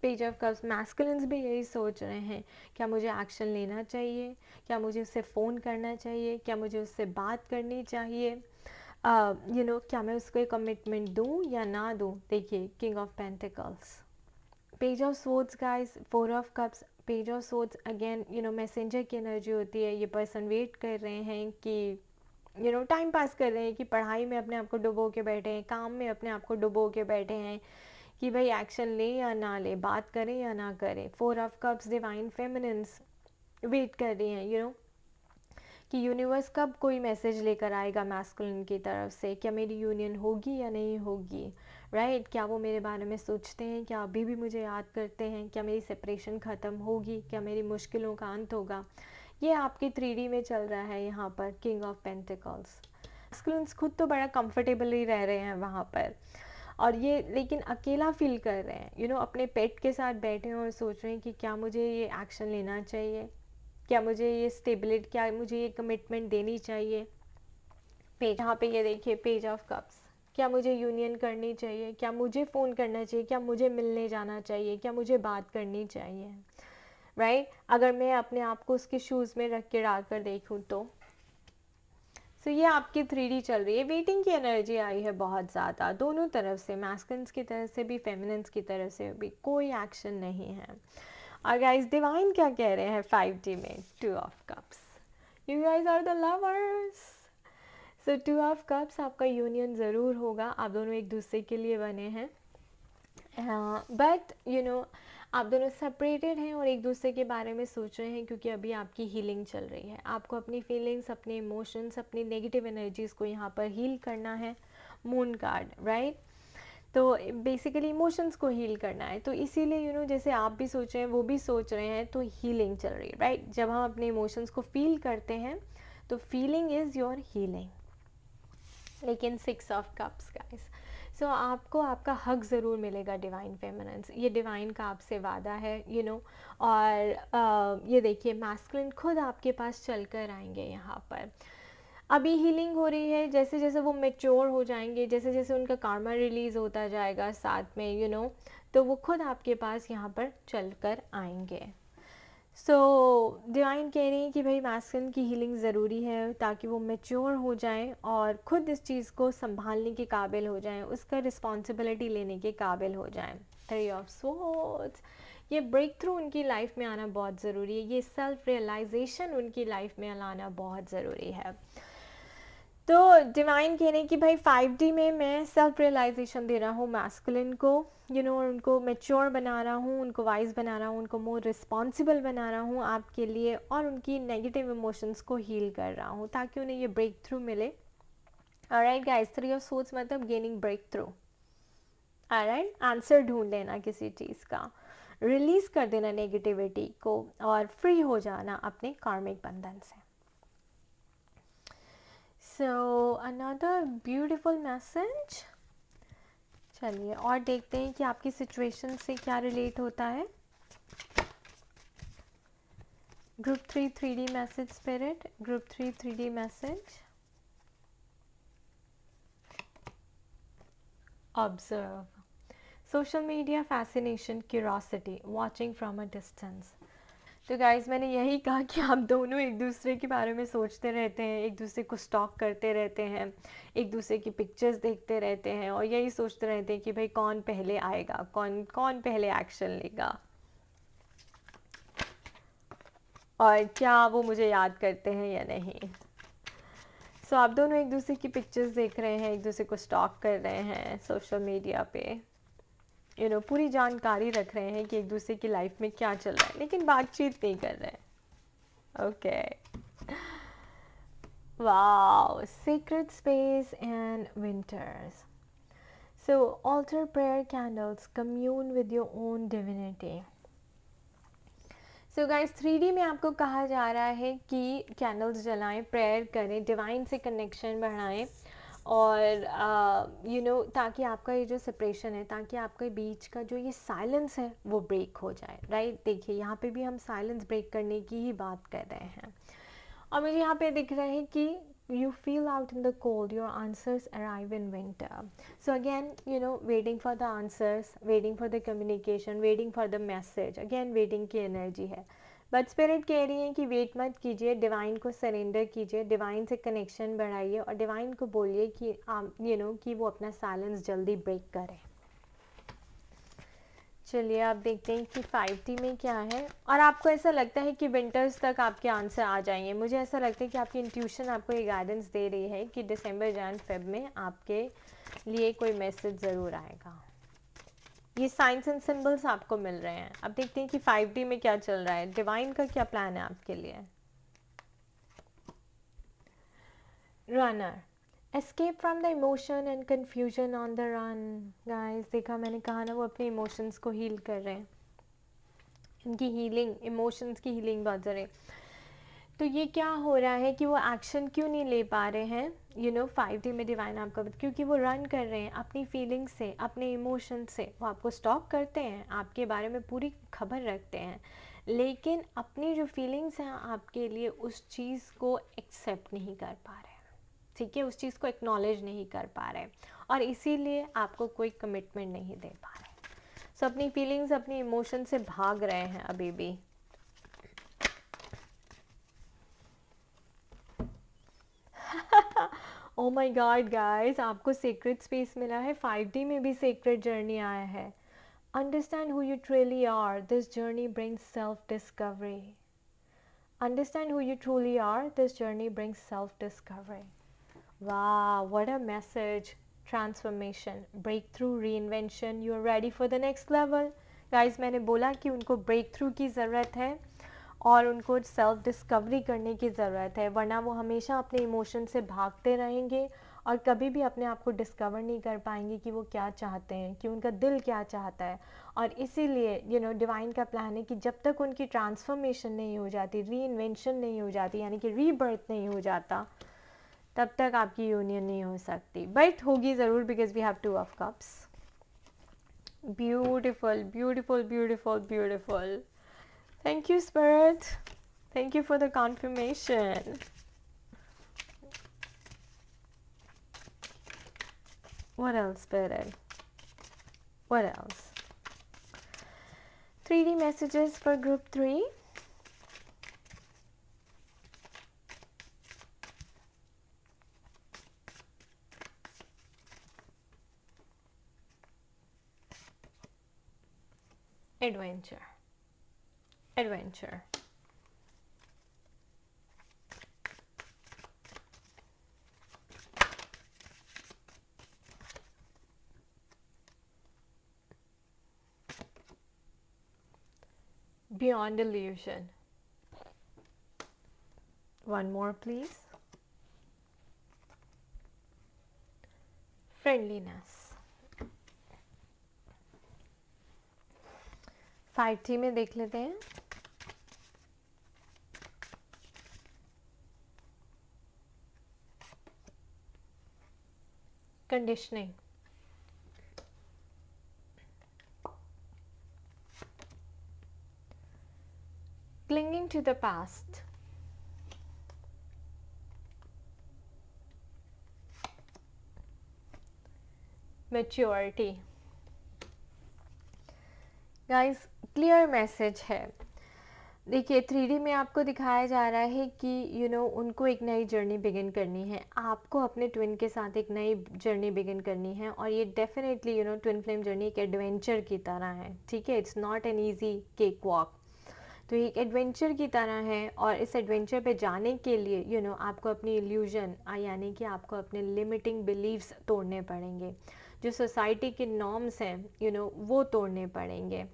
पेज ऑफ कप्स, मैस्कुलिन्स भी यही सोच रहे हैं, क्या मुझे एक्शन लेना चाहिए, क्या मुझे उससे फ़ोन करना चाहिए, क्या मुझे उससे बात करनी चाहिए, क्या मैं उसको एक कमिटमेंट दूँ या ना दूँ। देखिए, king of pentacles, page of swords guys, 4 of Cups, page of swords again messenger की एनर्जी होती है। ये पर्सन वेट कर रहे हैं कि टाइम पास कर रहे हैं, कि पढ़ाई में अपने आप को डुबो के बैठे हैं, काम में अपने आप को डुबो के बैठे हैं कि भाई एक्शन ले या ना ले, बात करें या ना करें। 4 of Cups, divine feminines wait कर रही हैं कि यूनिवर्स कब कोई मैसेज लेकर आएगा मैस्कुलिन की तरफ से, क्या मेरी यूनियन होगी या नहीं होगी, राइट? क्या वो मेरे बारे में सोचते हैं, क्या अभी भी मुझे याद करते हैं, क्या मेरी सेपरेशन ख़त्म होगी, क्या मेरी मुश्किलों का अंत होगा। ये आपकी 3D में चल रहा है यहाँ पर, किंग ऑफ पेंटिकल्स। मैस्कुलिन्स खुद तो बड़ा कंफर्टेबली रह रहे हैं वहाँ पर, और ये लेकिन अकेला फील कर रहे हैं, अपने पेट के साथ बैठे हैं और सोच रहे हैं कि क्या मुझे ये एक्शन लेना चाहिए, क्या मुझे ये स्टेबिलिटी, क्या मुझे ये कमिटमेंट देनी चाहिए। पेज, यहाँ पे ये देखिए, पेज ऑफ कप्स, क्या मुझे यूनियन करनी चाहिए, क्या मुझे फ़ोन करना चाहिए, क्या मुझे मिलने जाना चाहिए, क्या मुझे बात करनी चाहिए, राइट? अगर मैं अपने आप को उसके शूज़ में रख के डाल कर देखूँ तो ये आपकी 3D चल रही है। वेटिंग की एनर्जी आई है बहुत ज़्यादा, दोनों तरफ से, मैस्कुलिन्स की तरफ से भी, फेमिनिन्स की तरफ से भी, कोई एक्शन नहीं है। और गाइस, डिवाइन क्या कह रहे हैं 5D में? 2 of Cups, you guys are the lovers. 2 of Cups, आपका यूनियन ज़रूर होगा, आप दोनों एक दूसरे के लिए बने हैं, बट आप दोनों सेपरेटेड हैं और एक दूसरे के बारे में सोच रहे हैं, क्योंकि अभी आपकी हीलिंग चल रही है। आपको अपनी फीलिंग्स, अपने इमोशंस, अपनी नेगेटिव एनर्जीज़ को यहाँ पर हील करना है। Moon card, right? तो बेसिकली इमोशंस को हील करना है, तो इसीलिए जैसे आप भी सोच रहे हैं, वो भी सोच रहे हैं, तो हीलिंग चल रही है, राइट? जब हम अपने इमोशंस को फील करते हैं तो फीलिंग इज़ योर हीलिंग। लेकिन 6 of Cups गाइस, आपको आपका हक ज़रूर मिलेगा डिवाइन फेमिनिन्स, ये डिवाइन का आपसे वादा है, और ये देखिए, मैस्कुलिन खुद आपके पास चल कर आएंगे यहाँ पर। अभी हीलिंग हो रही है, जैसे जैसे वो मैच्योर हो जाएंगे, जैसे जैसे उनका कार्मा रिलीज़ होता जाएगा साथ में, तो वो खुद आपके पास यहाँ पर चल कर आएंगे। डिवाइन कह रही हैं कि भाई मैस्कुलिन की हीलिंग ज़रूरी है, ताकि वो मैच्योर हो जाएं और ख़ुद इस चीज़ को संभालने के काबिल हो जाएं, उसका रिस्पॉन्सिबिलिटी लेने के काबिल हो जाएं। 3 of Swords, ये ब्रेक थ्रू उनकी लाइफ में आना बहुत ज़रूरी है, ये सेल्फ रियलाइजेशन उनकी लाइफ में लाना बहुत ज़रूरी है। तो डिवाइन कह रहे हैं कि भाई 5D में मैं सेल्फ रियलाइजेशन दे रहा हूँ मैस्कुलिन को, और उनको मैच्योर बना रहा हूँ, उनको वाइज बना रहा हूँ, उनको मोर रिस्पॉन्सिबल बना रहा हूँ आपके लिए, और उनकी नेगेटिव इमोशंस को हील कर रहा हूँ, ताकि उन्हें ये ब्रेक थ्रू मिले। ऑलराइट गाइस, 3 of Swords मतलब gaining breakthrough. Alright, answer ढूंढ लेना किसी चीज़ का, रिलीज़ कर देना नेगेटिविटी को, और फ्री हो जाना अपने कार्मिक बंधन से। Another beautiful message. चलिए और देखते हैं कि आपकी सिचुएशन से क्या रिलेट होता है। Group 3 3D message spirit, group 3 3D message. Observe social media fascination, curiosity, watching from a distance. तो गाइस मैंने यही कहा कि आप दोनों एक दूसरे के बारे में सोचते रहते हैं, एक दूसरे को स्टॉक करते रहते हैं, एक दूसरे की पिक्चर्स देखते रहते हैं और यही सोचते रहते हैं कि भाई कौन पहले आएगा, कौन कौन पहले एक्शन लेगा और क्या वो मुझे याद करते हैं या नहीं। सो आप दोनों एक दूसरे की पिक्चर्स देख रहे हैं, एक दूसरे को स्टॉक कर रहे हैं सोशल मीडिया पे, पूरी जानकारी रख रहे हैं कि एक दूसरे की लाइफ में क्या चल रहा है, लेकिन बातचीत नहीं कर रहे हैं। Okay, wow, secret space and winters. So altar prayer candles, commune with your own divinity. So guys 3D में आपको कहा जा रहा है कि कैंडल्स जलाएं, प्रेयर करें, डिवाइन से कनेक्शन बढ़ाएं और ताकि आपका ये जो सेपरेशन है, ताकि आपके बीच का जो ये साइलेंस है वो ब्रेक हो जाए, राइट। देखिए यहाँ पे भी हम साइलेंस ब्रेक करने की ही बात कर रहे हैं और मुझे यहाँ पे दिख रहा है कि you feel out in the cold, your answers arrive in winter. So again, waiting for the answers, waiting for the communication, waiting for the message, again waiting की energy है। बट स्पिरिट कह रही है कि वेट मत कीजिए, divine को surrender कीजिए, डिवाइन से कनेक्शन बढ़ाइए और डिवाइन को बोलिए कि कि वो अपना साइलेंस जल्दी ब्रेक करें। चलिए आप देखते हैं कि 5D में क्या है और आपको ऐसा लगता है कि विंटर्स तक आपके आंसर आ जाएंगे। मुझे ऐसा लगता है कि आपकी इंट्यूशन आपको ये गाइडेंस दे रही है कि दिसंबर जैन फेब में आपके लिए कोई मैसेज ज़रूर आएगा। ये साइंस एंड सिंबल्स आपको मिल रहे हैं। अब देखते हैं कि 5D में क्या चल रहा है, डिवाइन का क्या प्लान है आपके लिए। Runner, escape from the emotion and confusion on the run. Guys देखा, मैंने कहा ना, वो अपने इमोशंस को हील कर रहे हैं, इनकी हीलिंग, इमोशंस की हीलिंग बहुत ज़रूरी। तो ये क्या हो रहा है कि वो एक्शन क्यों नहीं ले पा रहे हैं 5D में डिवाइन आपका, क्योंकि वो रन कर रहे हैं अपनी फीलिंग्स से, अपने इमोशन से। वो आपको स्टॉक करते हैं, आपके बारे में पूरी खबर रखते हैं, लेकिन अपनी जो फीलिंग्स हैं आपके लिए उस चीज़ को एक्सेप्ट नहीं कर पा रहे हैं, ठीक है, उस चीज़ को एक्नॉलेज नहीं कर पा रहे और इसीलिए आपको कोई कमिटमेंट नहीं दे पा रहे। सो अपनी फीलिंग्स, अपनी इमोशन से भाग रहे हैं अभी भी। ओ माय गॉड गाइस, आपको सीक्रेट स्पेस मिला है, 5D में भी सीक्रेट जर्नी आया है। Understand who you truly are, this journey brings self discovery. Understand who you truly are, this journey brings self discovery. वाह, what a message. Transformation, breakthrough, reinvention, you are ready for the next level. Guys मैंने बोला कि उनको break through की ज़रूरत है और उनको सेल्फ डिस्कवरी करने की ज़रूरत है, वरना वो हमेशा अपने इमोशन से भागते रहेंगे और कभी भी अपने आप को डिस्कवर नहीं कर पाएंगे कि वो क्या चाहते हैं, कि उनका दिल क्या चाहता है। और इसीलिए डिवाइन का प्लान है कि जब तक उनकी ट्रांसफॉर्मेशन नहीं हो जाती, री इन्वेंशन नहीं हो जाती, यानी कि रीबर्थ नहीं हो जाता, तब तक आपकी यूनियन नहीं हो सकती। बट होगी ज़रूर, because we have 2 of cups. Beautiful beautiful beautiful beautiful. Thank you, Spirit. Thank you for the confirmation. What else, Spirit? What else? 3D messages for group 3. Adventure. Adventure. Beyond illusion. One more, please. Friendliness. 5T में देख लेते हैं। Conditioning. Clinging to the past. Maturity. Guys, clear message है, देखिए 3D में आपको दिखाया जा रहा है कि उनको एक नई जर्नी बिगिन करनी है, आपको अपने ट्विन के साथ एक नई जर्नी बिगिन करनी है, और ये डेफिनेटली ट्विन फ्लेम जर्नी एक एडवेंचर की तरह है, ठीक है। It's not an easy cake walk, तो ये एक एडवेंचर की तरह है। और इस एडवेंचर पे जाने के लिए आपको अपनी इल्यूजन यानी कि आपको अपने लिमिटिंग बिलीव्स तोड़ने पड़ेंगे, जो सोसाइटी के नॉर्म्स हैं वो तोड़ने पड़ेंगे,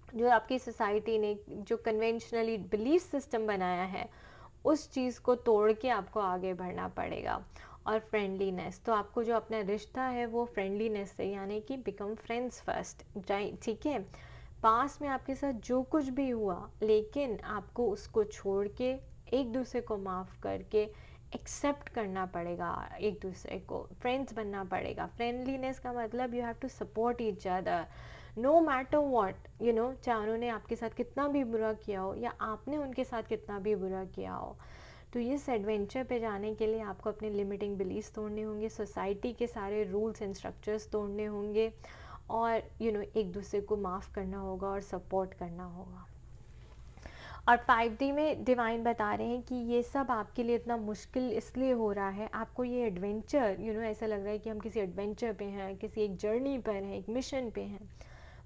जो आपकी सोसाइटी ने जो कन्वेंशनली बिलीफ सिस्टम बनाया है उस चीज़ को तोड़ के आपको आगे बढ़ना पड़ेगा। और फ्रेंडलीनेस, तो आपको जो अपना रिश्ता है वो फ्रेंडलीनेस से, यानी कि बिकम फ्रेंड्स फर्स्ट, ठीक है। पास में आपके साथ जो कुछ भी हुआ, लेकिन आपको उसको छोड़ के एक दूसरे को माफ़ करके एक्सेप्ट करना पड़ेगा, एक दूसरे को फ्रेंड्स बनना पड़ेगा। फ्रेंडलीनेस का मतलब you have to support each other no matter what, चाहे उन्होंने आपके साथ कितना भी बुरा किया हो या आपने उनके साथ कितना भी बुरा किया हो। तो इस एडवेंचर पे जाने के लिए आपको अपने लिमिटिंग बिलीव्स तोड़ने होंगे, सोसाइटी के सारे रूल्स एंड स्ट्रक्चर्स तोड़ने होंगे, और एक दूसरे को माफ़ करना होगा और सपोर्ट करना होगा। और 5D में डिवाइन बता रहे हैं कि ये सब आपके लिए इतना मुश्किल इसलिए हो रहा है, आपको ये एडवेंचर ऐसा लग रहा है कि हम किसी एडवेंचर पे हैं, किसी एक जर्नी पर हैं, एक मिशन पे हैं,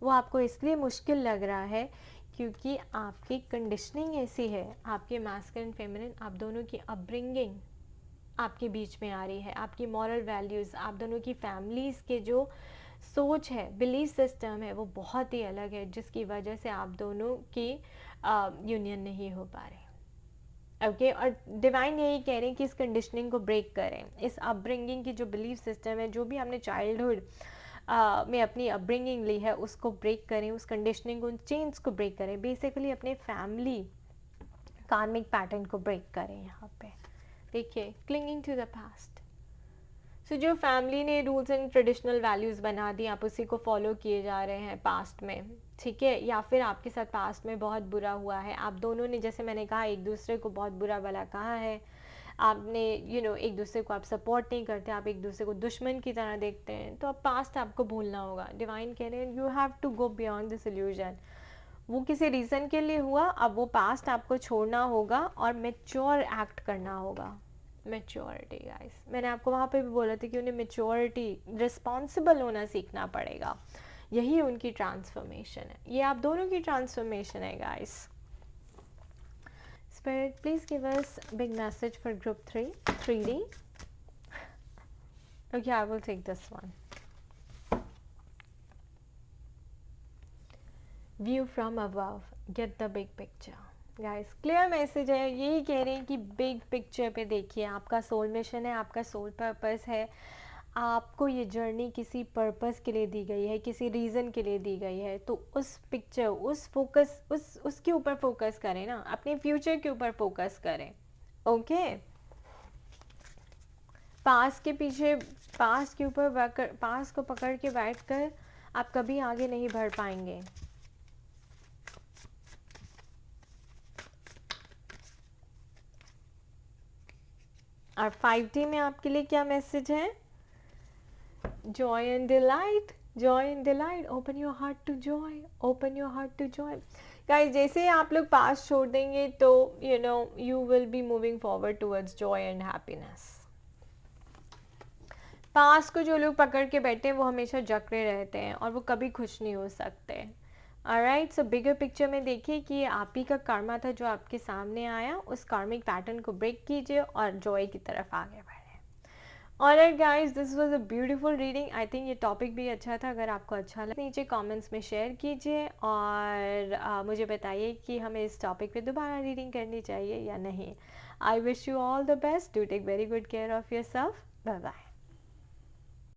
वो आपको इसलिए मुश्किल लग रहा है क्योंकि आपकी कंडीशनिंग ऐसी है, आपके मैस्कुलिन फेमिनिन आप दोनों की अपब्रिंगिंग आपके बीच में आ रही है, आपकी मॉरल वैल्यूज़, आप दोनों की फैमिलीज़ के जो सोच है, बिलीफ सिस्टम है, वो बहुत ही अलग है, जिसकी वजह से आप दोनों की यूनियन नहीं हो पा रही। ओके और डिवाइन यही कह रहे हैं कि इस कंडीशनिंग को ब्रेक करें, इस अपब्रिंगिंग की जो बिलीफ सिस्टम है, जो भी हमने चाइल्डहुड में अपनी अपब्रिंगिंग ली है, उसको ब्रेक करें, उस कंडीशनिंग, उन चेंज को ब्रेक करें, बेसिकली अपने फैमिली कार्मिक पैटर्न को ब्रेक करें। यहाँ पे देखिए क्लिंगिंग टू द पास्ट, सो जो फैमिली ने रूल्स एंड ट्रेडिशनल वैल्यूज़ बना दी, आप उसी को फॉलो किए जा रहे हैं पास्ट में, ठीक है। या फिर आपके साथ पास्ट में बहुत बुरा हुआ है, आप दोनों ने, जैसे मैंने कहा, एक दूसरे को बहुत बुरा भला कहा है, आपने एक दूसरे को आप सपोर्ट नहीं करते, आप एक दूसरे को दुश्मन की तरह देखते हैं, तो अब पास्ट आपको भूलना होगा। डिवाइन कह रहे हैं you have to go beyond this illusion, वो किसी रीज़न के लिए हुआ, अब वो पास्ट आपको छोड़ना होगा और मेच्योर एक्ट करना होगा। मेच्योरिटी गाइस, मैंने आपको वहाँ पे भी बोला था कि उन्हें मेच्योरिटी, रिस्पॉन्सिबल होना सीखना पड़ेगा, यही उनकी ट्रांसफॉर्मेशन है, ये आप दोनों की ट्रांसफॉर्मेशन है guys. Spirit, please give us a big message for group 3, 3D. Okay, I will take this one. View from above, get the big picture. Guys clear message है, यही कह रहे हैं कि बिग पिक्चर पे देखिए, आपका सोल मिशन है, आपका सोल पर्पस है, आपको ये जर्नी किसी पर्पस के लिए दी गई है, किसी रीज़न के लिए दी गई है, तो उस पिक्चर, उस फोकस, उसके ऊपर फोकस करें ना, अपने फ्यूचर के ऊपर फोकस करें। ओके पास के पीछे, पास के ऊपर, पास को पकड़ के बैठ कर आप कभी आगे नहीं बढ़ पाएंगे। और 5D में आपके लिए क्या मैसेज है? Joy and delight, joy and delight, open your heart to joy, open your heart to joy. Guys जैसे आप लोग पास छोड़ देंगे तो you will be moving forward towards joy and happiness. Past को जो लोग पकड़ के बैठे हैं वो हमेशा जकड़े रहते हैं और वो कभी खुश नहीं हो सकते। ऑलराइट, सो बिगर पिक्चर में देखिए कि आप ही का कर्मा था जो आपके सामने आया, उस कार्मिक पैटर्न को ब्रेक कीजिए और जॉय की तरफ आगे बढ़े। Alright guys, this was a beautiful reading. I think ये टॉपिक भी अच्छा था, अगर आपको अच्छा लगा नीचे कमेंट्स में शेयर कीजिए और मुझे बताइए कि हमें इस टॉपिक पे दोबारा रीडिंग करनी चाहिए या नहीं। I wish you all the best, do take very good care of yourself, bye bye.